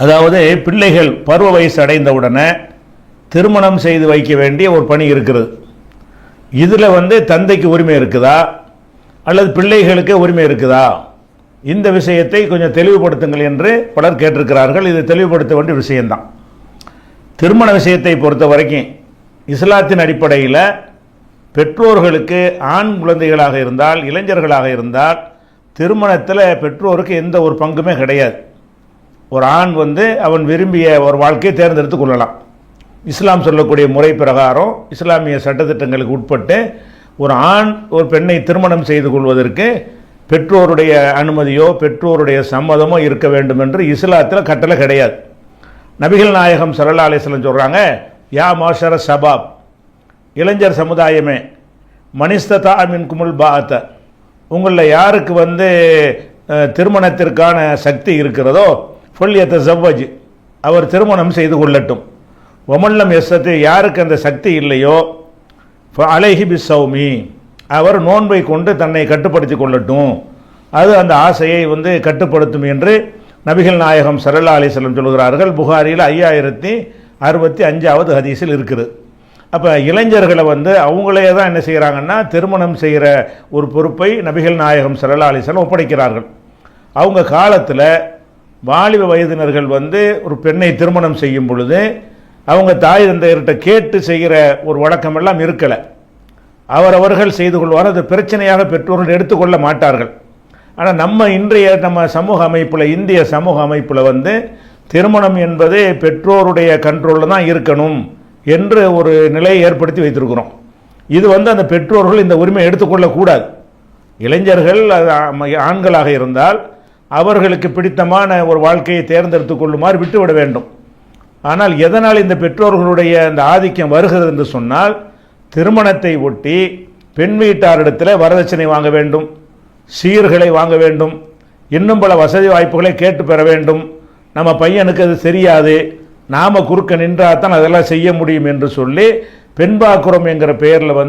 அதாவது பிள்ளைகள் பருவ வயசு அடைந்தவுடனே திருமணம் செய்து வைக்க வேண்டிய ஒரு பணி இருக்கிறது. இதில் தந்தைக்கு உரிமை இருக்குதா அல்லது பிள்ளைகளுக்கு உரிமை இருக்குதா? இந்த விஷயத்தை கொஞ்சம் தெளிவுபடுத்துங்கள் என்று பலர் கேட்டிருக்கிறார்கள். இது தெளிவுபடுத்த வேண்டிய விஷயம்தான். திருமண விஷயத்தை பொறுத்த வரைக்கும் இஸ்லாத்தின் அடிப்படையில் பெற்றோர்களுக்கு ஆண் குழந்தைகளாக இருந்தால், இளைஞர்களாக இருந்தால் திருமணத்தில் பெற்றோருக்கு எந்த ஒரு பங்குமே கிடையாது. ஒரு ஆண் அவன் விரும்பிய ஒரு வாழ்க்கையை தேர்ந்தெடுத்து கொள்ளலாம். இஸ்லாம் சொல்லக்கூடிய முறை பிரகாரம் இஸ்லாமிய சட்டத்திட்டங்களுக்கு உட்பட்டு ஒரு ஆண் ஒரு பெண்ணை திருமணம் செய்து கொள்வதற்கு பெற்றோருடைய அனுமதியோ பெற்றோருடைய சம்மதமோ இருக்க வேண்டும் என்று இஸ்லாத்தில் கட்டளை கிடையாது. நபிகள் நாயகம் ஸல்லல்லாஹு அலைஹி வஸல்லம் சொல்கிறாங்க, யா மாஷர ஷபாப், இளைஞர் சமுதாயமே, மனிஸ்ததா மின்குமுல் பாஅத, உங்களில் யாருக்கு திருமணத்திற்கான சக்தி இருக்கிறதோ ஃபல்யதஸவ்வஜ், அவர் திருமணம் செய்து கொள்ளட்டும். வமல்லம் யஸ்ததி, யாருக்கு அந்த சக்தி இல்லையோ அலைஹி பிஸ்ஸௌமி, அவர் நோன்பை கொண்டு தன்னை கட்டுப்படுத்தி கொள்ளட்டும். அது அந்த ஆசையை கட்டுப்படுத்தும் என்று நபிகள் நாயகம் ஸல்லல்லாஹு அலைஹி வஸல்லம் சொல்கிறார்கள். புகாரியில் 5065வது ஹதீஸில் இருக்குது. அப்போ இளைஞர்களை அவங்களே தான் என்ன செய்கிறாங்கன்னா திருமணம் செய்கிற ஒரு பொறுப்பை நபிகள் நாயகம் ஸல்லல்லாஹு அலைஹி வஸல்லம் ஒப்படைக்கிறார்கள். அவங்க காலத்தில் வாலிப வயதினர்கள் ஒரு பெண்ணை திருமணம் செய்யும் பொழுது அவங்க தாய் தந்தையர்கிட்ட கேட்டு செய்கிற ஒரு வழக்கமெல்லாம் இருக்கலை. அவர்கள் செய்து கொள்வார். அது பிரச்சனையாக பெற்றோர்கள் எடுத்துக்கொள்ள மாட்டார்கள். ஆனால் நம்ம சமூக அமைப்பில், இந்திய சமூக அமைப்பில் திருமணம் என்பது பெற்றோருடைய கண்ட்ரோலில் தான் இருக்கணும் என்று ஒரு நிலையை ஏற்படுத்தி வைத்திருக்கிறோம். இது அந்த பெற்றோர்கள் இந்த உரிமையை எடுத்துக்கொள்ளக்கூடாது. இளைஞர்கள் ஆண்களாக இருந்தால் அவர்களுக்கு பிடித்தமான ஒரு வாழ்க்கையை தேர்ந்தெடுத்து கொள்ளுமாறு விட்டுவிட வேண்டும். ஆனால் எதனால் இந்த பெற்றோர்களுடைய இந்த ஆதிக்கம் வருகிறது என்று சொன்னால், திருமணத்தை ஒட்டி பெண் வீட்டாரிடத்தில் வரதட்சணை வாங்க வேண்டும், சீர்களை வாங்க வேண்டும், இன்னும் பல வசதி வாய்ப்புகளை கேட்டு பெற வேண்டும். நம்ம பையனுக்கு அது தெரியாது, நாம் குறுக்க நின்றாதான் அதெல்லாம் செய்ய முடியும் என்று சொல்லி பெண்பாக்குறம் என்கிற பெயரில்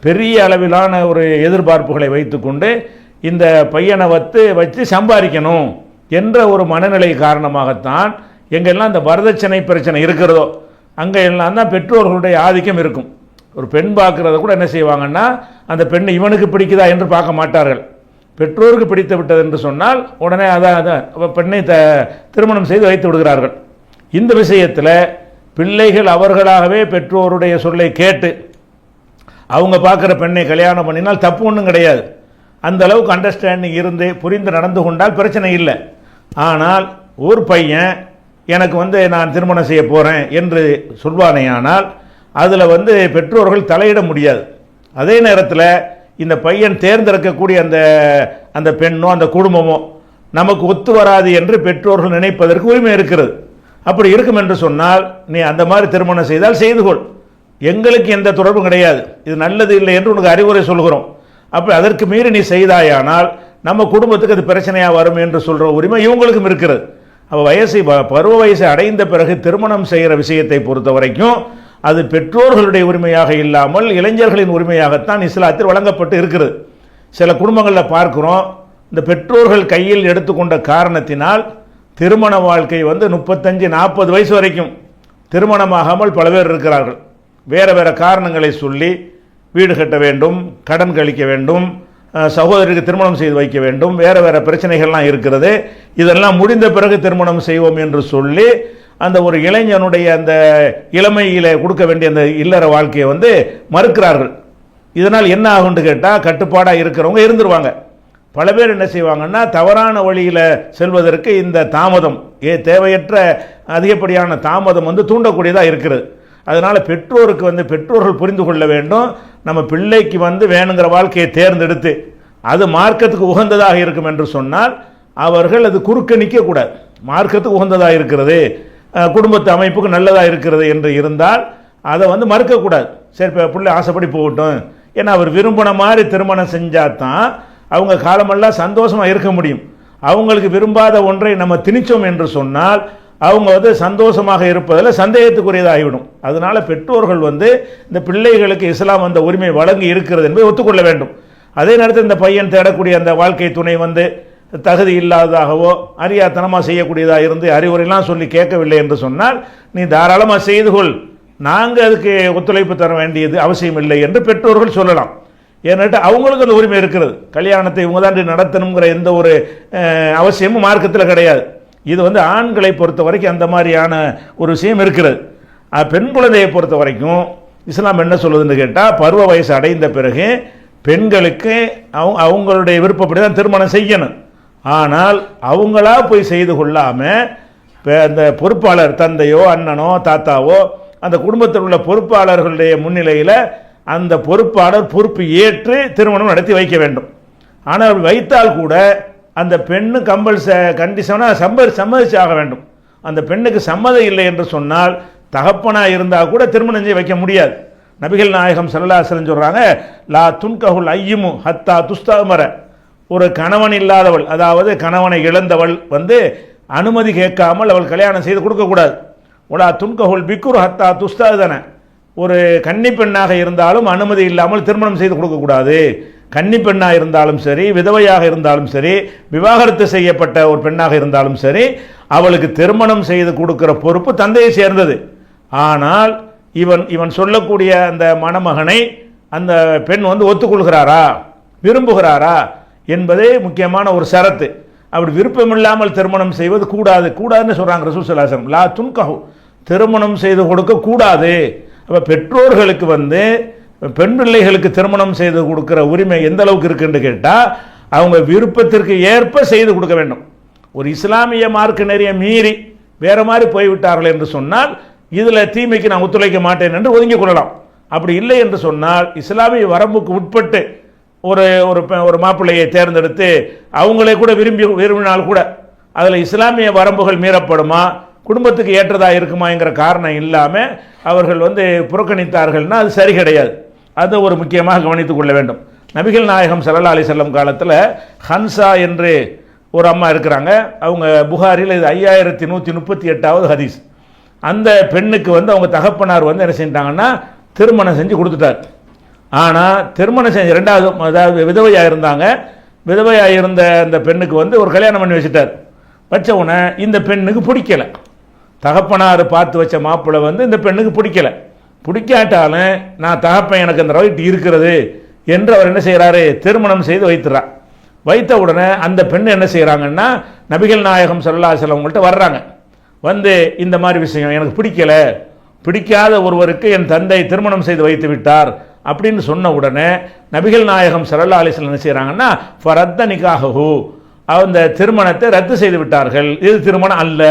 பெரிய அளவிலான ஒரு எதிர்பார்ப்புகளை வைத்துக்கொண்டு இந்த பையனை வச்சு சம்பாதிக்கணும் என்ற ஒரு மனநிலை காரணமாகத்தான் எங்கெல்லாம் இந்த வரதட்சணை பிரச்சனை இருக்கிறதோ அங்கே எல்லாம் தான் பெற்றோர்களுடைய ஆதிக்கம் இருக்கும். ஒரு பெண் பார்க்குறத கூட என்ன செய்வாங்கன்னா, அந்த பெண் இவனுக்கு பிடிக்குதா என்று பார்க்க மாட்டார்கள். பெற்றோருக்கு பிடித்து விட்டது என்று சொன்னால் உடனே பெண்ணை திருமணம் செய்து வைத்து விடுகிறார்கள். இந்த விஷயத்தில் பிள்ளைகள் அவர்களாகவே பெற்றோருடைய சொல்லை கேட்டு அவங்க பார்க்குற பெண்ணை கல்யாணம் பண்ணினால் தப்பு ஒன்றும் கிடையாது. அந்த அளவுக்கு அண்டர்ஸ்டாண்டிங் இருந்து புரிந்து நடந்து கொண்டால் பிரச்சனை இல்லை. ஆனால் ஒரு பையன் எனக்கு நான் திருமணம் செய்ய போகிறேன் என்று சொல்வானேயானால் அதில் பெற்றோர்கள் தலையிட முடியாது. அதே நேரத்தில் இந்த பையன் தேர்ந்தெடுக்கக்கூடிய அந்த பெண்ணோ அந்த குடும்பமோ நமக்கு ஒத்து வராது என்று பெற்றோர்கள் நினைப்பதற்கு உரிமை இருக்கிறது. அப்படி இருக்கும் என்று சொன்னால் நீ அந்த மாதிரி திருமணம் செய்தால் செய்து கொள், எங்களுக்கு எந்த தொடர்பும் கிடையாது, இது நல்லது இல்லை என்று உனக்கு அறிவுரை சொல்கிறோம். அப்போ அதற்கு மீறி நீ செய்தாயானால் நம்ம குடும்பத்துக்கு அது பிரச்சனையாக வரும் என்று சொல்கிற உரிமை இவங்களுக்கும் இருக்கிறது. அப்போ பருவ வயசை அடைந்த பிறகு திருமணம் செய்கிற விஷயத்தை பொறுத்த வரைக்கும் அது பெற்றோர்களுடைய உரிமையாக இல்லாமல் இளைஞர்களின் உரிமையாகத்தான் இஸ்லாத்தில் வழங்கப்பட்டு இருக்கிறது. சில குடும்பங்களில் பார்க்கிறோம், இந்த பெற்றோர்கள் கையில் எடுத்துக்கொண்ட காரணத்தினால் திருமண வாழ்க்கை 35-40 வயசு வரைக்கும் திருமணமாகாமல் பல பேர் இருக்கிறார்கள். வேறு வேறு காரணங்களை சொல்லி வீடு கட்ட வேண்டும், கடன் கழிக்க வேண்டும், சகோதரிக்கு திருமணம் செய்து வைக்க வேண்டும், வேறு வேறு பிரச்சனைகள்லாம் இருக்கிறது. இதெல்லாம் முடிந்த பிறகு திருமணம் செய்வோம் என்று சொல்லி அந்த ஒரு இளைஞனுடைய அந்த இளமையில் கொடுக்க வேண்டிய அந்த இல்லற வாழ்க்கையை மறுக்கிறார்கள். இதனால் என்ன ஆகும்னு கேட்டால், கட்டுப்பாடாக இருக்கிறவங்க இருந்துருவாங்க. பல பேர் என்ன செய்வாங்கன்னா, தவறான வழியில் செல்வதற்கு இந்த தாமதம், தேவையற்ற அதிகப்படியான தாமதம் தூண்டக்கூடியதாக இருக்கிறது. அதனால் பெற்றோருக்கு பெற்றோர்கள் புரிந்து கொள்ள வேண்டும், நம்ம பிள்ளைக்கு வேணுங்கிற வாழ்க்கையை தேர்ந்தெடுத்து அது மார்க்கத்துக்கு உகந்ததாக இருக்கும் என்று சொன்னால் அவர்கள் அது குறுக்க நிற்கக்கூடாது. மார்க்கத்துக்கு உகந்ததாக இருக்கிறது, குடும்பத்து அமைப்புக்கு நல்லதாக இருக்கிறது என்று இருந்தால் அதை மறுக்கக்கூடாது. சரி, இப்போ பிள்ளை ஆசைப்படி போகட்டும், ஏன்னா அவர் விரும்பின மாதிரி திருமணம் செஞ்சால் தான் அவங்க காலமெல்லாம் சந்தோஷமாக இருக்க முடியும். அவங்களுக்கு விரும்பாத ஒன்றை நம்ம திணிச்சோம் என்று சொன்னால் அவங்க சந்தோஷமாக இருப்பதில் சந்தேகத்துக்குரியதாகிவிடும். அதனால் பெற்றோர்கள் இந்த பிள்ளைகளுக்கு இஸ்லாம் அந்த உரிமை வழங்கி இருக்கிறது என்பதை ஒத்துக்கொள்ள வேண்டும். அதே நேரத்தில் இந்த பையன் தேடக்கூடிய அந்த வாழ்க்கை துணை தகுதி இல்லாததாகவோ அறியாத்தனமாக செய்யக்கூடியதாக இருந்து அறிவுரைலாம் சொல்லி கேட்கவில்லை என்று சொன்னால் நீ தாராளமாக செய்து கொள், நாங்கள் அதுக்கு ஒத்துழைப்பு தர வேண்டியது அவசியம் இல்லை என்று பெற்றோர்கள் சொல்லலாம். ஏன்னாட்டு அவங்களுக்கு அந்த உரிமை இருக்கிறது. கல்யாணத்தை இவங்க தான் நடத்தணுங்கிற எந்த ஒரு அவசியமும் மார்க்கத்தில் கிடையாது. இது ஆண்களை பொறுத்த வரைக்கும் அந்த மாதிரியான ஒரு விஷயம் இருக்கிறது. பெண் குழந்தையை பொறுத்த வரைக்கும் இஸ்லாம் என்ன சொல்லுதுன்னு கேட்டால், பருவ வயசு அடைந்த பிறகு பெண்களுக்கு அவங்களுடைய விருப்பப்படி தான் திருமணம் செய்யணும். ஆனால் அவங்களா போய் செய்து கொள்ளாமல் அந்த பொறுப்பாளர் தந்தையோ அண்ணனோ தாத்தாவோ அந்த குடும்பத்தில் உள்ள பொறுப்பாளர்களுடைய முன்னிலையில் அந்த பொறுப்பாளர் பொறுப்பு ஏற்று திருமணம் நடத்தி வைக்க வேண்டும். ஆனால் வைத்தால் கூட அந்த பெண்ணு கண்டிஷனாக சம்மதிச்சு ஆக வேண்டும். அந்த பெண்ணுக்கு சம்மதம் இல்லை என்று சொன்னால் தகப்பனாக இருந்தால் கூட திருமணம் செய்ய வைக்க முடியாது. நபிகள் நாயகம் ஸல்லல்லாஹு அலைஹி வஸல்லம் சொல்கிறாங்க, லா துன்கஹுல் ஐயுமு ஹத்தா துஸ்தமர. ஒரு கணவன் இல்லாதவள், அதாவது கணவனை இழந்தவள் அனுமதி கேட்காமல் அவள் கல்யாணம் செய்து கொடுக்கக்கூடாது. ஒலா துன்கஹுல் பிக்குர் ஹத்தா துஸ்ததன. ஒரு கன்னி பெண்ணாக இருந்தாலும் அனுமதி இல்லாமல் திருமணம் செய்து கொடுக்கக்கூடாது. கன்னி பெண்ணாக இருந்தாலும் சரி, விதவையாக இருந்தாலும் சரி, விவாகரத்து செய்யப்பட்ட ஒரு பெண்ணாக இருந்தாலும் சரி, அவளுக்கு திருமணம் செய்து கொடுக்கிற பொறுப்பு தந்தையை சேர்ந்தது. ஆனால் இவன் சொல்லக்கூடிய அந்த மணமகனை அந்த பெண் ஒத்துக்கொள்கிறாரா, விரும்புகிறாரா என்பதே முக்கியமான ஒரு ஷரத்து. அப்படி விருப்பமில்லாமல் திருமணம் செய்வது கூடாதுன்னு சொல்றாங்க ரசூல் ஸல்லல்லாஹு அலைஹி வஸல்லம். லா துன்கஹு, திருமணம் செய்து கொடுக்க கூடாது. அப்ப பெற்றோர்களுக்கு பெண் பிள்ளைகளுக்கு திருமணம் செய்து கொடுக்கிற உரிமை எந்த அளவுக்கு இருக்குன்னு கேட்டால், அவங்க விருப்பத்திற்கு ஏற்ப செய்து கொடுக்க வேண்டும். ஒரு இஸ்லாமிய மார்க்க நெறிய மீறி வேற மாதிரி போய்விட்டார்கள் என்று சொன்னால் இதில் தீமைக்கு நான் ஒத்துழைக்க மாட்டேன் என்று ஒதுங்கிக் கொள்ளலாம். அப்படி இல்லை என்று சொன்னால் இஸ்லாமிய வரம்புக்கு உட்பட்டு ஒரு மாப்பிள்ளையை தேர்ந்தெடுத்து அவங்களே கூட விரும்பினால் கூட அதில் இஸ்லாமிய வரம்புகள் மீறப்படுமா, குடும்பத்துக்கு ஏற்றதாக இருக்குமாங்கிற காரணம் இல்லாமல் அவர்கள் புறக்கணித்தார்கள்னா அது சரி கிடையாது. அது ஒரு முக்கியமாக கவனித்துக் கொள்ள வேண்டும். நபிகள் நாயகம் ஸல்லல்லாஹு அலைஹி வஸல்லம் காலத்தில் ஹன்சா என்று ஒரு அம்மா இருக்கிறாங்க. அவங்க புகாரில் இது 5138வது ஹதீஸ். அந்த பெண்ணுக்கு அவங்க தகப்பனார் என்ன செஞ்சிட்டாங்கன்னா திருமணம் செஞ்சு கொடுத்துட்டார். ஆனால் திருமணம் செஞ்ச ரெண்டாவது, அதாவது விதவையாக இருந்தாங்க. விதவையாக இருந்த அந்த பெண்ணுக்கு ஒரு கல்யாணம் பண்ணி வச்சுட்டார். வச்ச உடனே இந்த பெண்ணுக்கு பிடிக்கலை. தகப்பனார் பார்த்து வச்ச மாப்பிள்ளை இந்த பெண்ணுக்கு பிடிக்காட்டாலும் நான் தகப்பன் எனக்கு அந்த ரைட் இருக்கிறது என்று அவர் என்ன செய்கிறாரு, திருமணம் செய்து வைத்துறார். வைத்த உடனே அந்த பெண் என்ன செய்கிறாங்கன்னா நபிகள் நாயகம் ஸல்லல்லாஹு அலைஹி வஸல்லம் அவங்கள்ட்ட வர்றாங்க. இந்த மாதிரி விஷயம் எனக்கு பிடிக்காத ஒருவருக்கு என் தந்தை திருமணம் செய்து வைத்து விட்டார் அப்படின்னு சொன்ன உடனே நபிகள் நாயகம் ஸல்லல்லாஹு அலைஹி வஸல்லம் என்ன செய்கிறாங்கன்னா ஃபரத்த நிகாஹு, அந்த திருமணத்தை ரத்து செய்து விட்டார்கள். இது திருமணம் அல்ல.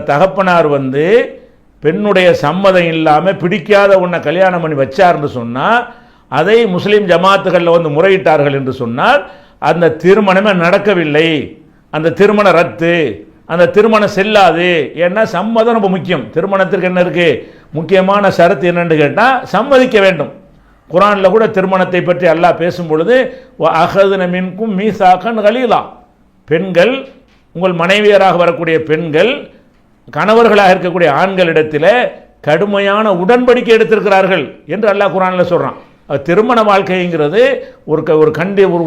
தகப்பனார் பெண்ணுடைய சம்மதம் இல்லாமல் பிடிக்காத உன்னை கல்யாணம் பண்ணி வச்சார்னு சொன்னால் அதை முஸ்லீம் ஜமாத்துகளில் முறையிட்டார்கள் என்று சொன்னால் அந்த திருமணமே நடக்கவில்லை, அந்த திருமணம் ரத்து, அந்த திருமணம் செல்லாது. ஏன்னா சம்மதம் ரொம்ப முக்கியம். திருமணத்திற்கு என்ன இருக்கு, முக்கியமான ஷரத்து என்னன்னு கேட்டால் சம்மதிக்க வேண்டும். குர்ஆனில் கூட திருமணத்தை பற்றி அல்லாஹ் பேசும் பொழுது அஹதுன மின்கும் மீசாக்கன் கலீலா, பெண்கள் உங்கள் மனைவியராக வரக்கூடிய பெண்கள் கணவர்களாக இருக்கக்கூடிய ஆண்களிடத்தில் கடுமையான உடன்படிக்கை எடுத்திருக்கிறார்கள் என்று அல்லாஹ் குர்ஆனில் சொல்கிறான். திருமண வாழ்க்கைங்கிறது ஒரு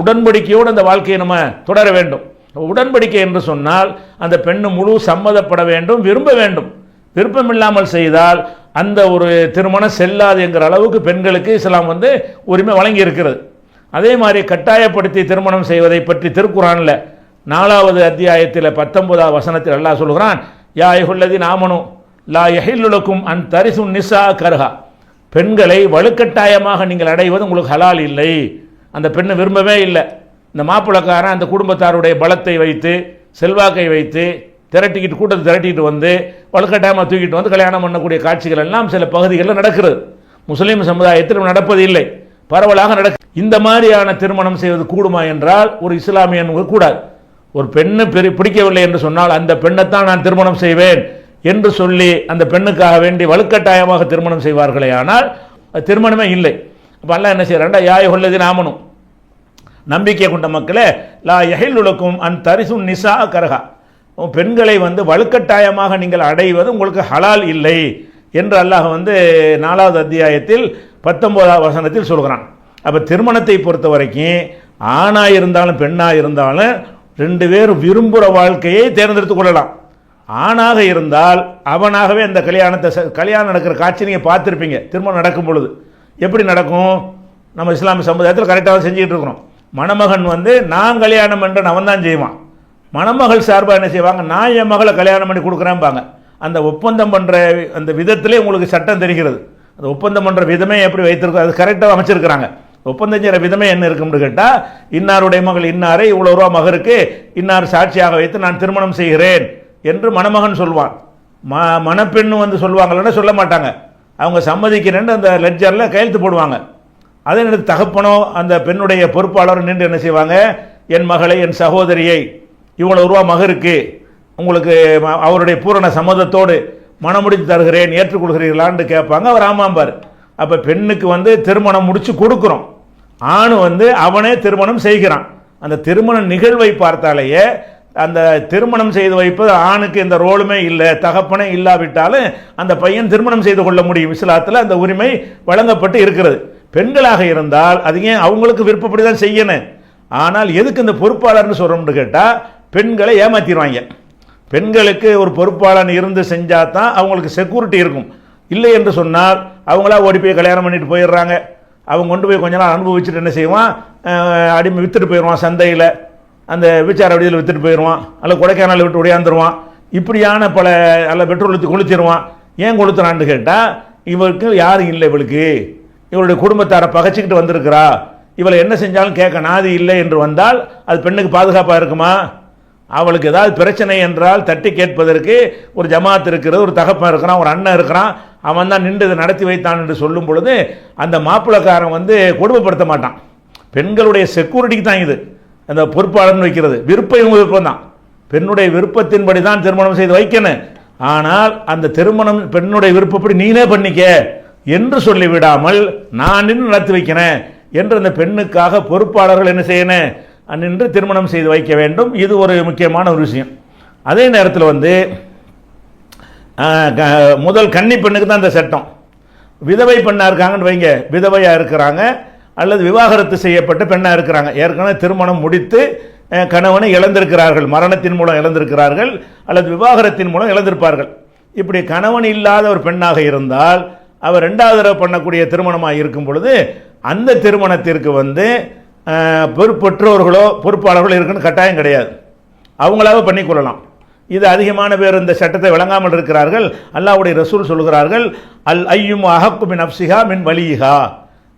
உடன்படிக்கையோடு அந்த வாழ்க்கையை நம்ம தொடர வேண்டும். உடன்படிக்கை என்று சொன்னால் அந்த பெண்ணு முழு சம்மதப்பட வேண்டும், விரும்ப வேண்டும். விருப்பம் இல்லாமல் செய்தால் அந்த ஒரு திருமணம் செல்லாது என்கிற அளவுக்கு பெண்களுக்கு இஸ்லாம் உரிமை வழங்கி இருக்கிறது. அதே மாதிரி கட்டாயப்படுத்தி திருமணம் செய்வதை பற்றி திருக்குர்ஆனில் 4வது அத்தியாயத்தில் 19வது வசனத்தில் அல்லாஹ் சொல்கிறான், யா அய்யுஹல்லதீன ஆமனூ லா யஹில்லு லக்கும் அன் தரிசுன் நிஸா கர்ஹா, பெண்களை வலுக்கட்டாயமாக நீங்கள் அடைவது உங்களுக்கு ஹலால் இல்லை. அந்த பெண்ணை விரும்பவே இல்லை. இந்த மாப்பிள்ளக்காரன் அந்த குடும்பத்தாருடைய பலத்தை வைத்து செல்வாக்கை வைத்து கூட்டத்தை திரட்டிக்கிட்டு வலுக்கட்டாயமாக தூக்கிட்டு கல்யாணம் பண்ணக்கூடிய காட்சிகள் எல்லாம் சில பகுதிகளில் நடக்கிறது. முஸ்லீம் சமுதாயத்தில் நடப்பது இல்லை, பரவலாக நடக்க. இந்த மாதிரியான திருமணம் செய்வது கூடுமா என்றால் ஒரு இஸ்லாமியன் கூடாது. ஒரு பெண்ணு பிடிக்கவில்லை என்று சொன்னால் அந்த பெண்ணைத்தான் நான் திருமணம் செய்வேன் என்று சொல்லி அந்த பெண்ணுக்காக வேண்டி வலுக்கட்டாயமாக திருமணம் செய்வார்களே, ஆனால் திருமணமே இல்லை. அப்போ அல்லாஹ் என்ன செய்யறாண்டா, யா அய்யுஹல்லதீன ஆமனூ, நம்பிக்கை கொண்ட மக்களே, லா யஹில்லு லக்கும் அன் தரிசுன் நிஸா கர்ஹா, பெண்களை வலுக்கட்டாயமாக நீங்கள் அடைவது உங்களுக்கு ஹலால் இல்லை என்று அல்லாஹ் 4வது அத்தியாயத்தில் 19வது வசனத்தில் சொல்கிறான். அப்போ திருமணத்தை பொறுத்த வரைக்கும் ஆணாக இருந்தாலும் பெண்ணாக இருந்தாலும் ரெண்டு பேரும் விரும்புகிற வாழ்க்கையை தேர்ந்தெடுத்து கொள்ளலாம். ஆணாக இருந்தால் அவனாகவே அந்த கல்யாணம் நடக்கிற காட்சி நீங்கள் பார்த்துருப்பீங்க. திருமணம் நடக்கும் பொழுது எப்படி நடக்கும்? நம்ம இஸ்லாமிய சமுதாயத்தில் கரெக்டாக செஞ்சுக்கிட்டு இருக்கிறோம். மணமகன் நான் கல்யாணம் பண்ணுறேன் அவன் தான் செய்வான். மணமகள் சார்பாக என்ன செய்வாங்க? நான் என் மகளை கல்யாணம் பண்ணி கொடுக்குறேன்பாங்க. அந்த ஒப்பந்தம் பண்ணுற அந்த விதத்திலே உங்களுக்கு சட்டம் தெரிகிறது. அந்த ஒப்பந்தம் பண்ணுற விதமே எப்படி வைத்திருக்கோம், அது கரெக்டாக அமைச்சிருக்கிறாங்க. ஒப்பந்தம் செய்கிற விதமே என்ன இருக்குன்னு கேட்டால், இன்னாருடைய மகள் இன்னாரை இவ்வளோ ரூபா மகருக்கு இன்னார் சாட்சியாக வைத்து நான் திருமணம் செய்கிறேன் என்று மணமகன் சொல்வான். மணப்பெண்ணு சொல்லுவாங்களன்னா சொல்ல மாட்டாங்க. அவங்க சம்மதிக்கிறேன்னு அந்த லெட்ஜரில் கையெழுத்து போடுவாங்க. அதே நேரத்தில் தகப்பனோ அந்த பெண்ணுடைய பொறுப்பாளர் நின்று என்ன செய்வாங்க? என் மகளை, என் சகோதரியை இவ்வளோ ரூபா மகருக்கு உங்களுக்கு அவருடைய பூரண சம்மதத்தோடு மனமுடித்து தருகிறேன், ஏற்றுக்கொள்கிறீர்களான்னு கேட்பாங்க. அவர் ஆமாம்பார். அப்போ பெண்ணுக்கு திருமணம் முடித்து கொடுக்குறோம். ஆணு அவனே திருமணம் செய்கிறான். அந்த திருமண நிகழ்வை பார்த்தாலேயே அந்த திருமணம் செய்து வைப்பது ஆணுக்கு இந்த ரோலுமே இல்லை, தகப்பனே இல்லாவிட்டாலும் அந்த பையன் திருமணம் செய்து கொள்ள முடியும். இஸ்லாத்தில் அந்த உரிமை வழங்கப்பட்டு இருக்கிறது. பெண்களாக இருந்தால் அது ஏன் அவங்களுக்கு விருப்பப்படி தான் செய்யணும். ஆனால் எதுக்கு இந்த பொறுப்பாளர்னு சொல்கிறோம்னு கேட்டால், பெண்களை ஏமாற்றிடுவாங்க. பெண்களுக்கு ஒரு பொறுப்பாளன் இருந்து செஞ்சால் தான் அவங்களுக்கு செக்யூரிட்டி இருக்கும். இல்லை என்று சொன்னால் அவங்களா ஓடி போய் கல்யாணம் பண்ணிட்டு போயிடுறாங்க. அவங்க கொண்டு போய் கொஞ்ச நாள் அனுபவிச்சுட்டு என்ன செய்வான்? அடிமை விற்றுட்டு போயிடுவான். சந்தையில் அந்த விசார வழியில் விற்றுட்டு போயிடுவான். அல்ல கொடைக்கானல் விட்டு உடையாந்துருவான். இப்படியான பல அல்ல பெட்ரோல் ஊற்றி கொளுத்திடுவான். ஏன் கொளுத்துறான்னு கேட்டால், இவருக்கு யாரும் இல்லை, இவளுக்கு இவருடைய குடும்பத்தாரை பகைச்சிக்கிட்டு வந்திருக்கிறா, இவளை என்ன செஞ்சாலும் கேட்க நாதி இல்லை என்று வந்தால் அது பெண்ணுக்கு பாதுகாப்பாக இருக்குமா? அவளுக்கு ஏதாவது பிரச்சனை என்றால் தட்டி கேட்பதற்கு ஒரு ஜமாத் இருக்கிறது, ஒரு தகப்பன் இருக்கிறான், ஒரு அண்ணன் இருக்கிறான், அவன் தான் நின்று இதை நடத்தி வைத்தான் என்று சொல்லும் பொழுது அந்த மாப்பிள்ளைக்காரன் கொடுமைப்படுத்த மாட்டான். பெண்களுடைய செக்யூரிட்டிக்கு தான் இது அந்த பொறுப்பாளர்னு வைக்கிறது. விருப்பம் தான், பெண்ணுடைய விருப்பத்தின்படி தான் திருமணம் செய்து வைக்கணும். ஆனால் அந்த திருமணம் பெண்ணுடைய விருப்பப்படி நீனே பண்ணிக்க என்று சொல்லிவிடாமல் நான் நின்று நடத்தி வைக்கிறேன் என்று அந்த பெண்ணுக்காக பொறுப்பாளர்கள் என்ன செய்யணும்? நின்று திருமணம் செய்து வைக்க வேண்டும். இது ஒரு முக்கியமான ஒரு விஷயம். அதே நேரத்தில் முதல் கன்னி பெண்ணுக்கு தான் இந்த சட்டம். விதவை பெண்ணாக இருக்காங்கன்னு வைங்க, விதவையாக இருக்கிறாங்க அல்லது விவாகரத்து செய்யப்பட்ட பெண்ணாக இருக்கிறாங்க, ஏற்கனவே திருமணம் முடித்து கணவனை இழந்திருக்கிறார்கள், மரணத்தின் மூலம் இழந்திருக்கிறார்கள் அல்லது விவாகரத்தின் மூலம் இழந்திருப்பார்கள். இப்படி கணவன் இல்லாத ஒரு பெண்ணாக இருந்தால் அவர் ரெண்டாவது தடவை பண்ணக்கூடிய திருமணமாக இருக்கும் பொழுது அந்த திருமணத்திற்கு பெற்றோர்களோ பொறுப்பாளர்களோ இருக்குன்னு கட்டாயம் கிடையாது. அவங்களாவே பண்ணிக்கொள்ளலாம். இது அதிகமான பேர் இந்த சட்டத்தை விளங்காமல் இருக்கிறார்கள். அல்லாஹ்வுடைய ரசூல் சொல்கிறார்கள், அல் ஐயும் அஹக்கு மின் அப்சிஹா மின் வலிஹா.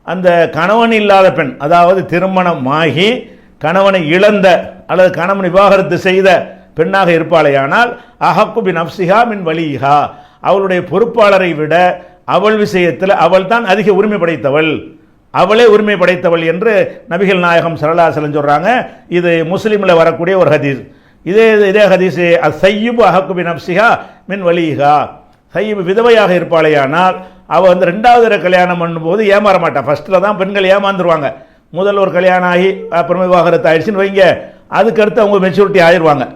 அந்த கணவன் இல்லாத பெண், அதாவது திருமணமாகி கணவனை இழந்த அல்லது கணவன் விவாகரத்து செய்த பெண்ணாக இருப்பாளேயானால் அஹக்கு பின் அப்சிஹா மின் வலிஹா, அவளுடைய பொறுப்பாளரை விட அவள் விஷயத்தில் அவள் தான் அதிக உரிமை படைத்தவள், அவளே உரிமை படைத்தவள் என்று நபிகள் நாயகம் ஸல்லல்லாஹு அலைஹி வஸல்லம் சொல்றாங்க. இது முஸ்லிமில் வரக்கூடிய ஒரு ஹதீஸ். இதே ஹதீஸ் அஸ்ஸய்யிபு அஹக்கு பின் நஃப்ஸிஹா மின் வலிஹா, சையிபு விதவையாக இருப்பாளேயானால் அவள் ரெண்டாவது தடவை கல்யாணம் பண்ணும்போது ஏமாற மாட்டாள். ஃபர்ஸ்ட்டில் தான் பெண்கள் ஏமாந்துருவாங்க. முதல் ஒரு கல்யாணம் ஆகி அப்புறம் விவாகரத்து ஆயிடுச்சுன்னு வைங்க, அதுக்கடுத்து அவங்க மெச்சூரிட்டி ஆயிடுவாங்க.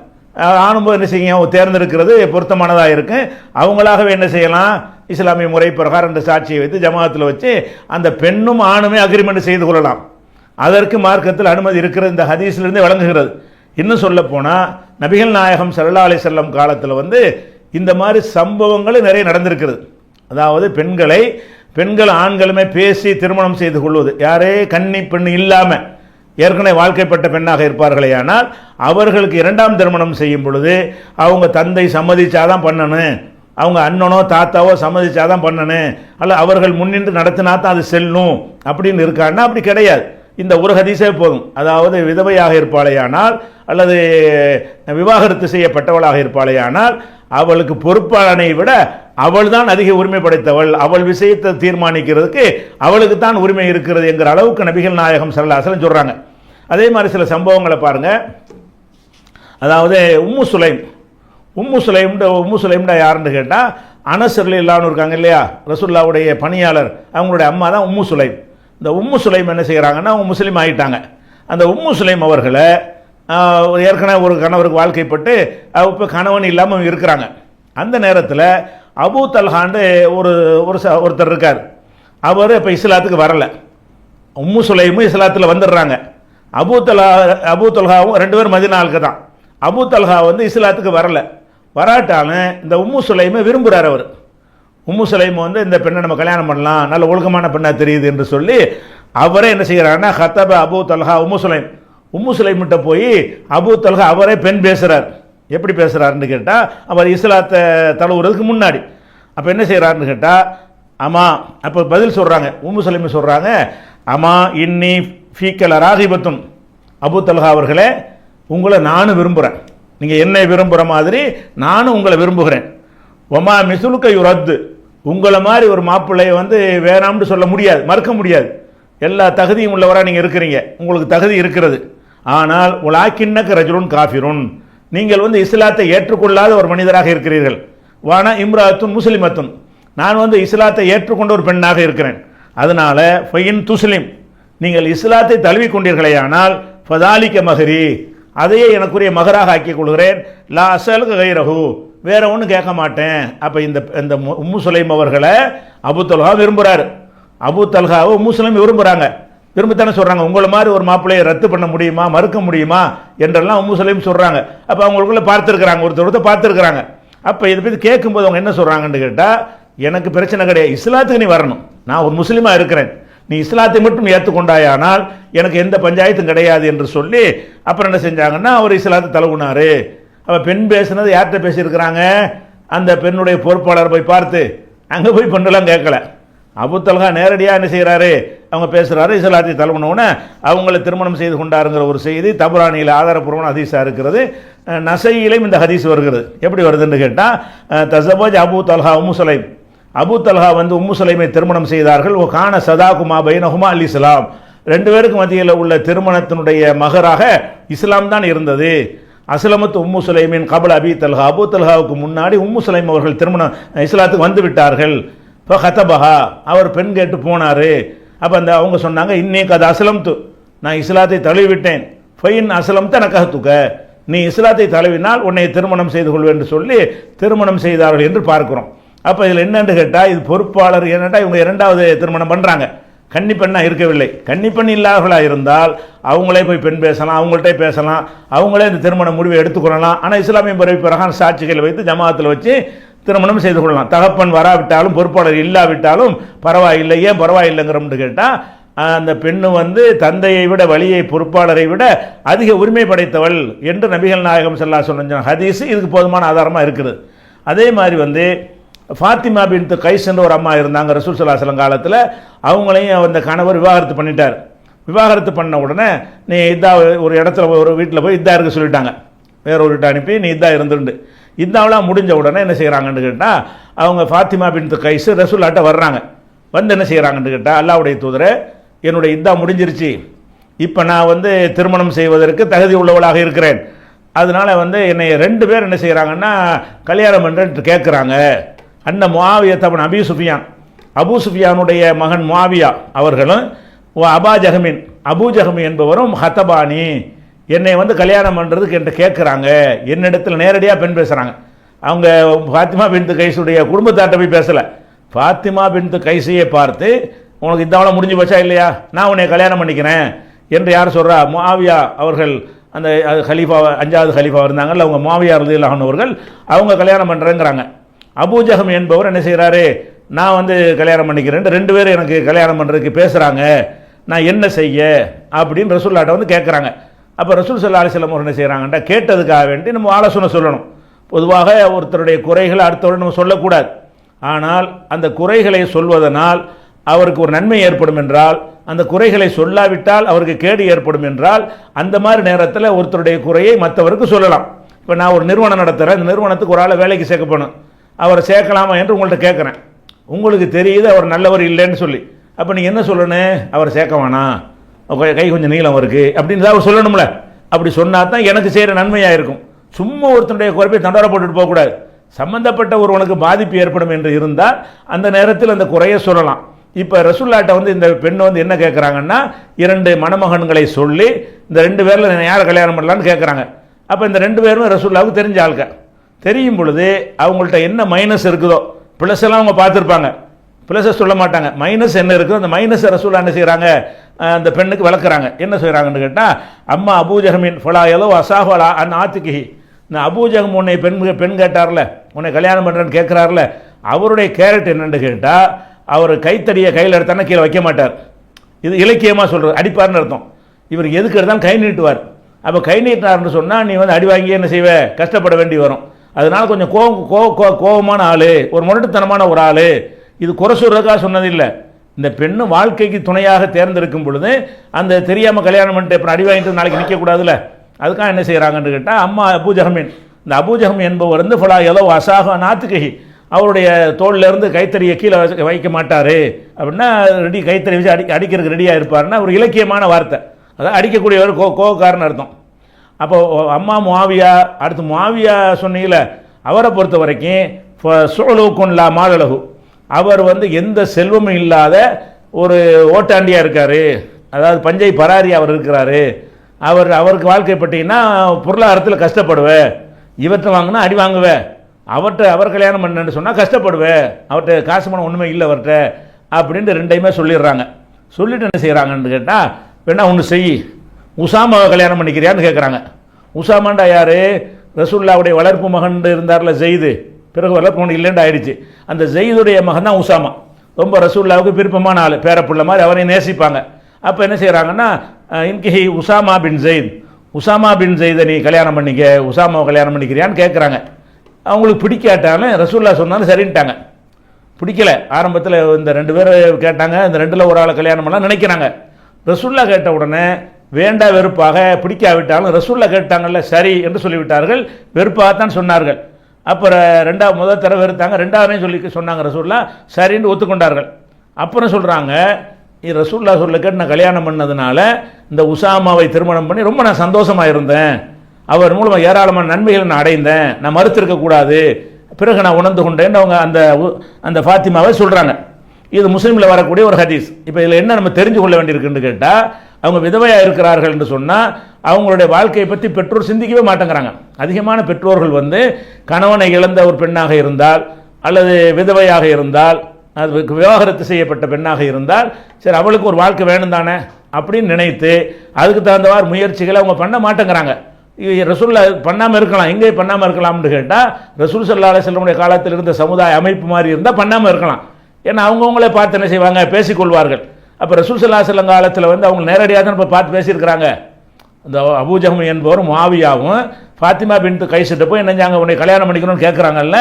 ஆணும்போது என்ன செய்யும், தேர்ந்தெடுக்கிறது பொருத்தமானதாக இருக்கு. அவங்களாகவே என்ன செய்யலாம், இஸ்லாமிய முறை பிரகாரம் அந்த சாட்சியை வைத்து ஜமாத்தில் வச்சு அந்த பெண்ணும் ஆணுமே அக்ரிமெண்ட் செய்து கொள்ளலாம். அதற்கு மார்க்கத்தில் அனுமதி இருக்கிறது, இந்த ஹதீஸிலிருந்து வழங்குகிறது. இன்னும் சொல்ல போனால் நபிகள் நாயகம் ஸல்லல்லாஹு அலைஹி வஸல்லம் காலத்தில் இந்த மாதிரி சம்பவங்கள் நிறைய நடந்திருக்கிறது. அதாவது பெண்கள் ஆண்களுமே பேசி திருமணம் செய்து கொள்வது, யாரே கன்னி பெண் இல்லாமல் ஏற்கனவே வாழ்க்கைப்பட்ட பெண்ணாக இருப்பார்களே, ஆனால் அவர்களுக்கு இரண்டாம் திருமணம் செய்யும் பொழுது அவங்க தந்தை சம்மதிச்சாதான் பண்ணணும், அவங்க அண்ணனோ தாத்தாவோ சம்மதிச்சாதான் பண்ணணும், அல்ல அவர்கள் முன்னின்று நடத்தினா தான் அது செல்லும் அப்படின்னு இருக்கான்னா அப்படி கிடையாது. இந்த ஒரு ஹதீஸே போதும். அதாவது விதவையாக இருப்பாளேயானால் அல்லது விவாகரத்து செய்யப்பட்டவளாக இருப்பாளேயானால் அவளுக்கு பொறுப்பாளனை விட அவள் தான் அதிக உரிமை படைத்தவள், அவள் விஷயத்தை தீர்மானிக்கிறதுக்கு அவளுக்கு தான் உரிமை இருக்கிறது என்கிற அளவுக்கு நபிகள் நாயகம் ஸல்லல்லாஹு அலைஹி வஸல்லம் சொல்றாங்க. அதே மாதிரி சில சம்பவங்களை பாருங்க. அதாவது உம்மு சுலைம்டா யாருன்னு கேட்டால் அனஸ் ரலியல்லாஹு இருக்காங்க இல்லையா, ரசூலுல்லாஹ்வுடைய பணியாளர், அவங்களுடைய அம்மா தான் உம்மு சுலைம். இந்த உம்மு சுலைம் என்ன செய்கிறாங்கன்னா அவங்க முஸ்லீம் ஆகிட்டாங்க. அந்த உம்மு சுலைம் அவர்களை ஏற்கனவே ஒரு கணவருக்கு வாழ்க்கைப்பட்டு இப்போ கணவன் இல்லாமல் இருக்கிறாங்க. அந்த நேரத்தில் அபூ தல்ஹாண்டு ஒருத்தர் இருக்கார். அவர் இப்போ இஸ்லாத்துக்கு வரலை. உம்மு சுலைமும் இஸ்லாத்தில் வந்துடுறாங்க. அபூ தல்ஹாவும் ரெண்டு பேரும் மதீனா ஆளுக்கு தான். அபூ தல்ஹா வந்து இஸ்லாத்துக்கு வரல. வராட்டாலும் இந்த உம்மு சுலைமை விரும்புகிறார் அவர். உம்மு சுலைம் வந்து இந்த பெண்ணை நம்ம கல்யாணம் பண்ணலாம், நல்ல ஒழுக்கமான பெண்ணாக தெரியுது என்று சொல்லி அவரே என்ன செய்கிறாருன்னா ஹத்தப அபூ தல்ஹா உம்மு சுலைம்கிட்ட போய் அபூ தல்ஹா அவரே பெண் பேசுகிறார். எப்படி பேசுகிறாருன்னு கேட்டால் அவர் இஸ்லாத்தை தழுவுறதுக்கு முன்னாடி. அப்போ என்ன செய்கிறாருன்னு கேட்டால் அம்மா, அப்போ பதில் சொல்கிறாங்க, உம்மு சுலைம் சொல்கிறாங்க, அம்மா இன்னி ஃபீக்கல ராகிபத்துன், அபூ தல்ஹா அவர்களே உங்களை நானும் விரும்புகிறேன், நீங்கள் என்னை விரும்புகிற மாதிரி நானும் உங்களை விரும்புகிறேன். ஒமா மிசுலுக்க யுரத்து, உங்களை மாதிரி ஒரு மாப்பிள்ளையை வந்து வேணாம்னு சொல்ல முடியாது, மறுக்க முடியாது. எல்லா தகுதியும் உள்ளவராக நீங்கள் இருக்கிறீங்க, உங்களுக்கு தகுதி இருக்கிறது. ஆனால் உலாக்கின்னக்க ரஜுலுன் காஃபிருன், நீங்கள் வந்து இஸ்லாத்தை ஏற்றுக்கொள்ளாத ஒரு மனிதராக இருக்கிறீர்கள். வானா இம்ராத்துன் முஸ்லிமத்துன், நான் வந்து இஸ்லாத்தை ஏற்றுக்கொண்ட ஒரு பெண்ணாக இருக்கிறேன். அதனால ஃபைன் துஸ்லிம், நீங்கள் இஸ்லாத்தை தழுவி கொண்டீர்களே ஆனால் ஃபதாலிக்க மஹரி, அதையே எனக்குரிய மகராக ஆக்கிக் கொள்கிறேன். லா அசலுக்கு கைரஹு, வேற ஒன்றும் கேட்க மாட்டேன். அப்போ இந்த உம்மு சுலைம் அவர்களை அபூ தல்ஹா விரும்புகிறாரு. அபூ தல்ஹாவை உம்மு சுலைம் விரும்புகிறாங்க. விரும்பத்தானே சொல்கிறாங்க, உங்களை மாதிரி ஒரு மாப்பிள்ளையை ரத்து பண்ண முடியுமா, மறுக்க முடியுமா என்றெல்லாம் உம்மு சுலைம் சொல்கிறாங்க. அப்போ அவங்களுக்குள்ள பார்த்துருக்குறாங்க, ஒருத்தர் பார்த்துருக்குறாங்க. அப்போ இதை பற்றி கேட்கும்போது அவங்க என்ன சொல்கிறாங்கன்னு கேட்டால், எனக்கு பிரச்சனை கிடையாது, இஸ்லாத்துக்கு நீ வரணும், நான் ஒரு முஸ்லீமாக இருக்கிறேன், நீ இஸ்லாத்தை மட்டும் ஏற்றுக்கொண்டாயானால் எனக்கு எந்த பஞ்சாயத்தும் கிடையாது என்று சொல்லி அப்புறம் என்ன செஞ்சாங்கன்னா அவர் இஸ்லாத்தை தழுவுனாரு. அப்போ பெண் பேசுனது யார்கிட்ட பேசியிருக்கிறாங்க, அந்த பெண்ணுடைய பொறுப்பாளர் போய் பார்த்து அங்கே போய் பெண்ணெல்லாம் கேட்கல. அபூ தல்ஹா நேரடியாக என்ன செய்கிறாரு, அவங்க பேசுகிறாரு, இஸ்லாத்தை தழுவுனவுடனே அவங்கள திருமணம் செய்து கொண்டாருங்கிற ஒரு செய்தி தபுரானியில் ஆதாரப்பூர்வமான ஹதீஸாக இருக்கிறது. நசையிலையும் இந்த ஹதீஸ் வருகிறது. எப்படி வருதுன்னு கேட்டால், தஸவஜ அபூ தல்ஹா உம்மு சுலைம், அபூ தல்ஹா வந்து உம்மு சுலைமை திருமணம் செய்தார்கள். ஓ கான சதாகுமா பைனஹுமா அல் இஸ்லாம், ரெண்டு பேருக்கு மத்தியில் உள்ள திருமணத்தினுடைய மகராக இஸ்லாம் தான் இருந்தது. அஸ்லமத்து உம்மு சுலைமின் கபல் அபி தல்ஹா, அபூ தல்ஹாவுக்கு முன்னாடி உம்மு சுலைம் அவர்கள் திருமணம் இஸ்லாத்துக்கு வந்து விட்டார்கள். இப்போ ஹத்தபஹா, அவர் பெண் கேட்டு போனார். அப்போ அந்த அவங்க சொன்னாங்க, இன்னைக்கு அது அஸ்லம்து, நான் இஸ்லாத்தை தழுவிவிட்டேன். ஃபைன் அஸ்லம்த நகஹத்துக, நீ இஸ்லாத்தை தழுவினால் உன்னை திருமணம் செய்து கொள்வேன் என்று சொல்லி திருமணம் செய்தார்கள் என்று பார்க்கிறோம். அப்போ இதில் என்னென்று கேட்டால், இது பொறுப்பாளர் என்னென்னா இவங்க இரண்டாவது திருமணம் பண்ணுறாங்க, கன்னி பெண்ணாக இருக்கவில்லை. கன்னி பெண் இல்லாதவர்களாக இருந்தால் அவங்களே போய் பெண் பேசலாம், அவங்கள்ட்ட பேசலாம், அவங்களே இந்த திருமண முடிவை எடுத்துக்கொள்ளலாம். ஆனால் இஸ்லாமிய பிறவி பிறகான சாட்சிகளை வைத்து ஜமாத்தில் வச்சு திருமணம் செய்து கொள்ளலாம். தகப்பன் வராவிட்டாலும் பொறுப்பாளர் இல்லாவிட்டாலும் பரவாயில்லை. ஏன் பரவாயில்லைங்கிறோம்னு கேட்டால், அந்த பெண்ணு வந்து தந்தையை விட வலியை பொறுப்பாளரை விட அதிக உரிமை படைத்தவள் என்று நபிகள் நாயகம் ஸல்லல்லாஹு அலைஹி வஸல்லம் ஹதீஸ் இதுக்கு போதுமான ஆதாரமாக இருக்குது. அதே மாதிரி வந்து ஃபாத்திமா பின்த் கைஸ் என்ற ஒரு அம்மா இருந்தாங்க ரசூல் ஸல்லல்லாஹு அலைஹி வஸல்லம் காலத்தில். அவங்களையும் அந்த கணவர் விவாகரத்து பண்ணிட்டார். விவாகரத்து பண்ண உடனே நீ இதா ஒரு இடத்துல ஒரு வீட்டில் போய் இதா இருக்க சொல்லிட்டாங்க, வேற ஒரு வீட்டை அனுப்பி நீ இதா இருந்துண்டு. இதாவெல்லாம் முடிஞ்ச உடனே என்ன செய்கிறாங்கன்னு கேட்டால், அவங்க ஃபாத்திமா பின்த் கைஸ் ரசூல்லாட்ட வர்றாங்க. வந்து என்ன செய்கிறாங்கன்னு கேட்டால், அல்லாஹ்வுடைய தூதரே என்னுடைய இதா முடிஞ்சிருச்சு, இப்போ நான் வந்து திருமணம் செய்வதற்கு தகுதி உள்ளவளாக இருக்கிறேன், அதனால வந்து என்னை ரெண்டு பேர் என்ன செய்கிறாங்கன்னா கல்யாணம் பண்ணுறேன்ட்டு கேட்குறாங்க. அண்ணன் முஆவியா தபன் அபி சுஃபியான், அபூ சுஃபியானுடைய மகன் முஆவியா அவர்களும் அபா ஜஹமின் அபூ ஜஹமி என்பவரும் ஹத்தபானி, என்னை வந்து கல்யாணம் பண்ணுறதுக்கு என்கிட்ட கேட்குறாங்க. என்னிடத்தில் நேரடியாக பெண் பேசுகிறாங்க. அவங்க ஃபாத்திமா பின்த் கைஸுடைய குடும்பத்தாட்ட போய் பேசலை, ஃபாத்திமா பின்த் கைஸையே பார்த்து உனக்கு இதாவெல்லாம் முடிஞ்சு போச்சா இல்லையா, நான் உன்னை கல்யாணம் பண்ணிக்கிறேன் என்று யார் சொல்கிறா, முஆவியா அவர்கள், அந்த ஹலீஃபா 5வது ஹலீஃபா இருந்தாங்கல்ல, அவங்க முஆவியா ரலியல்லாஹு அன்ஹு அவர்கள், அவங்க கல்யாணம் பண்ணுறேங்கிறாங்க. அபூ ஜஹம் என்பவர் என்ன செய்கிறாரு, நான் வந்து கல்யாணம் பண்ணிக்கிறேன், ரெண்டு பேரும் எனக்கு கல்யாணம் பண்ணுறதுக்கு பேசுகிறாங்க, நான் என்ன செய்ய அப்படின்னு ரசூலுல்லாஹ்ட்ட வந்து கேட்குறாங்க. அப்போ ரசூல் ஸல்லல்லாஹு அலைஹி வஸல்லம் என்ன செய்கிறாங்கன்றா, கேட்டதுக்காக வேண்டி நம்ம ஆலோசனை சொல்லணும். பொதுவாக ஒருத்தருடைய குறைகளை அடுத்தவரை நம்ம சொல்லக்கூடாது. ஆனால் அந்த குறைகளை சொல்வதனால் அவருக்கு ஒரு நன்மை ஏற்படும் என்றால், அந்த குறைகளை சொல்லாவிட்டால் அவருக்கு கேடு ஏற்படும் என்றால், அந்த மாதிரி நேரத்தில் ஒருத்தருடைய குறையை மற்றவருக்கு சொல்லலாம். இப்போ நான் ஒரு நிறுவனம் நடத்துகிறேன், இந்த நிறுவனத்துக்கு ஒரு ஆளை வேலைக்கு சேர்க்கப்படணும், அவரை சேர்க்கலாமா என்று உங்கள்கிட்ட கேட்குறேன். உங்களுக்கு தெரியுது அவர் நல்லவர் இல்லைன்னு சொல்லி, அப்போ நீங்கள் என்ன சொல்லணும், அவரை சேர்க்க வேணாம், கை கொஞ்சம் நீளம் இருக்குது அப்படின்னு தான் அவர் சொல்லணும்ல. அப்படி சொன்னால் தான் எனக்கு செய்கிற நன்மையாக இருக்கும். சும்மா ஒருத்தனுடைய குறைப்பை தண்டோரை போட்டுட்டு போகக்கூடாது. சம்பந்தப்பட்ட ஒருவனுக்கு பாதிப்பு ஏற்படும் என்று இருந்தால் அந்த நேரத்தில் அந்த குறையை சொல்லலாம். இப்போ ரசூலுல்லாஹ்ட்ட வந்து இந்த பெண் வந்து என்ன கேட்குறாங்கன்னா, 2 மணமகன்களை சொல்லி இந்த 2 பேரில் யாரை கல்யாணம் பண்ணலான்னு கேட்குறாங்க. அப்போ இந்த 2 பேரும் ரசூலுல்லாஹ்வுக்கு தெரிஞ்ச ஆளுக்க. தெரியும் பொழுது அவங்கள்ட்ட என்ன மைனஸ் இருக்குதோ, ப்ளஸ் எல்லாம் அவங்க பார்த்துருப்பாங்க. ப்ளஸை சொல்ல மாட்டாங்க, மைனஸ் என்ன இருக்குது அந்த மைனஸை ரசூலா என்ன செய்கிறாங்க, அந்த பெண்ணுக்கு விளக்குறாங்க. என்ன செய்கிறாங்கன்னு கேட்டால், அம்மா அபூஜஹமின் ஃபலா எலோ அசாஹலா அன் ஆத்துக்கிஹி, இந்த அபூஜகம் உன்னை பெண் கேட்டார்ல, உன்னை கல்யாணம் பண்ணுறேன்னு கேட்குறாருல, அவருடைய கேரக்டர் என்னென்னு கேட்டால், அவர் கைத்தடியை கையில் எடுத்தானா கீழே வைக்க மாட்டார். இது இலக்கியமாக சொல்கிறது, அடிப்பார்னு அர்த்தம். இவர் எதுக்கு எடுத்தாலும் கை நீட்டுவார். அப்போ கை நீட்டினார்னு சொன்னால் நீ வந்து அடி வாங்கி என்ன செய்வே, கஷ்டப்பட வேண்டி வரும். அதனால் கொஞ்சம் கோபமான ஆள், ஒரு முரட்டுத்தனமான ஒரு ஆள். இது குறை சொல்றதுக்காக சொன்னதில்லை. இந்த பெண்ணு வாழ்க்கைக்கு துணையாக தேர்ந்தெடுக்கும் பொழுது அந்த தெரியாமல் கல்யாணம் பண்ணிட்டு அப்புறம் அடி வாங்கிட்டு நாளைக்கு நிற்கக்கூடாதுல்ல, அதுக்காக என்ன செய்கிறாங்கன்னு கேட்டால், அம்மா அபூஜஹமின், இந்த அபூஜஹம் என்பவர் வந்து ஃபலா எலோ அசாக நாத்துக்கஹி, அவருடைய தோல்லேருந்து கைத்தறியை கீழே வைக்க மாட்டார் அப்படின்னா ரெடி கைத்தறி வச்சு அடிக்கிறதுக்கு ரெடியாக இருப்பாருன்னா ஒரு இலக்கியமான வார்த்தை. அதான் அடிக்கக்கூடியவர் கோவக்காரன்னு அர்த்தம். அப்போ அம்மா முஆவியா, அடுத்து முஆவியா சொன்னீங்கள, அவரை பொறுத்த வரைக்கும் சோலூக்குன் லா மாலலகு, அவர் வந்து எந்த செல்வமும் இல்லாத ஒரு ஓட்டாண்டியாக இருக்கார். அதாவது பஞ்சை பராரி அவர் இருக்கிறாரு. அவருக்கு வாழ்க்கை பட்டீங்கன்னா பொருளாதாரத்தில் கஷ்டப்படுவேன், இவற்றை வாங்கினா அடி வாங்குவேன், அவர் கல்யாணம் பண்ணேன்னு சொன்னால் கஷ்டப்படுவேன், அவர்கிட்ட காசு பணம் ஒன்றுமே இல்லை அவர்கிட்ட அப்படின்ட்டு ரெண்டையுமே சொல்லிடுறாங்க. சொல்லிட்டு என்ன செய்கிறாங்கன்னு கேட்டால், வேணா ஒன்று செய், உசாமாவை கல்யாணம் பண்ணிக்கிறியான்னு கேட்குறாங்க. உசாமாண்டா யார், ரசூலுல்லாவுடைய வளர்ப்பு மகன் இருந்தார்ல ஜெயிது, பிறகு வளர்ப்பு மகன் இல்லைன்னு ஆயிடுச்சு. அந்த ஜெயிதுடைய மகன் தான் உசாமா. ரொம்ப ரசூலுல்லாவுக்கு விருப்பமான ஆள், பேரப்புள்ள மாதிரி அவரை நேசிப்பாங்க. அப்போ என்ன செய்கிறாங்கன்னா, இன்கி உசாமா பின் ஜெயித், உசாமா பின் ஜெயிதை நீ கல்யாணம் பண்ணிக்க, உசாமாவை கல்யாணம் பண்ணிக்கிறியான்னு கேட்குறாங்க. அவங்களுக்கு பிடிக்காட்டாலும் ரசூலுல்லாஹ் சொன்னாலும் சரின்ட்டாங்க. பிடிக்கல, ஆரம்பத்தில் இந்த 2 பேர் கேட்டாங்க, இந்த 2ல் ஒரு ஆளை கல்யாணம் பண்ணலாம் நினைக்கிறாங்க. ரசூலுல்லாஹ் கேட்ட உடனே வேண்டா வெறுப்பாக, பிடிக்காவிட்டாலும் ரசூலுல்லாஹ் கேட்டாங்கல்ல சரி என்று சொல்லிவிட்டார்கள். வெறுப்பாகத்தான் சொன்னார்கள். அப்புறம் முதல் தடவை வெறுத்தாங்க, 2வது சொன்னாங்க ரசூலுல்லாஹ் சரின்னு ஒத்துக்கொண்டார்கள். அப்புறம் சொல்கிறாங்க, ரசூலுல்லாஹ் சொல்ல கேட்டு நான் கல்யாணம் பண்ணதுனால இந்த உசாமாவை திருமணம் பண்ணி ரொம்ப நான் சந்தோஷமாக இருந்தேன், அவர் மூலமாக ஏராளமான நன்மைகளை நான் அடைந்தேன், நான் மறுத்திருக்கக்கூடாது, பிறகு நான் உணர்ந்து கொண்டேன் அவங்க அந்த ஃபாத்திமாவை சொல்கிறாங்க. இது முஸ்லீமில் வரக்கூடிய ஒரு ஹதீஸ். இப்போ இதில் என்ன நம்ம தெரிஞ்சு கொள்ள வேண்டியிருக்குன்னு கேட்டால், அவங்க விதவையாக இருக்கிறார்கள் என்று சொன்னால் அவங்களுடைய வாழ்க்கையை பற்றி பெற்றோர் சிந்திக்கவே மாட்டேங்கிறாங்க. அதிகமான பெற்றோர்கள் வந்து கணவனை இழந்த ஒரு பெண்ணாக இருந்தால் அல்லது விதவையாக இருந்தால், அது விவாகரத்து செய்யப்பட்ட பெண்ணாக இருந்தால், சரி அவளுக்கு ஒரு வாழ்க்கை வேணும் தானே அப்படின்னு நினைத்து அதுக்கு தகுந்தவாறு முயற்சிகளை அவங்க பண்ண மாட்டேங்கிறாங்க. ரசூலுல்லாஹ் பண்ணாமல் இருக்கலாம், எங்கே பண்ணாமல் இருக்கலாம்னு கேட்டால், ரசூல் ஸல்லல்லாஹு அலைஹி வஸல்லம் காலத்தில் இருந்த சமுதாய அமைப்பு மாதிரி இருந்தால் பண்ணாமல் இருக்கலாம். ஏன்னா அவங்கவுங்களே பார்த்து என்ன செய்வாங்க, பேசிக்கொள்வார்கள். அப்போ ரசூல் ஸல்லல்லாஹு அலைஹி வஸல்லம் காலத்தில் வந்து அவங்க நேரடியாக தான் இப்போ பார்த்து பேசியிருக்கிறாங்க. இந்த அபூஜஹம் என்பவரும் முஆவியாவும் ஃபாத்திமா பின்த் கைஸ்கிட்ட போய் என்னஞ்சாங்க, உன்னை கல்யாணம் பண்ணிக்கணும்னு கேட்குறாங்கல்ல,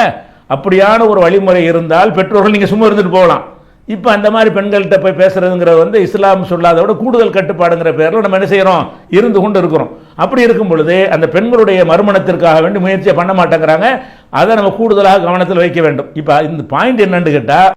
அப்படியான ஒரு வழிமுறை இருந்தால் பெற்றோர்கள் நீங்கள் சும்மா இருந்துட்டு போகலாம். இப்போ அந்த மாதிரி பெண்கள்கிட்ட போய் பேசுறதுங்கிறது வந்து இஸ்லாம் சொல்லாத விட கூடுதல் கட்டுப்பாடுங்கிற பேரில் நம்ம என்ன செய்கிறோம், இருந்து கொண்டு இருக்கிறோம். அப்படி இருக்கும் பொழுது அந்த பெண்களுடைய மறுமணத்திற்காக வேண்டி முயற்சியை பண்ண மாட்டேங்கிறாங்க. அதை நம்ம கூடுதலாக கவனத்தில் வைக்க வேண்டும். இப்போ இந்த பாயிண்ட் என்னன்னு கேட்டால்,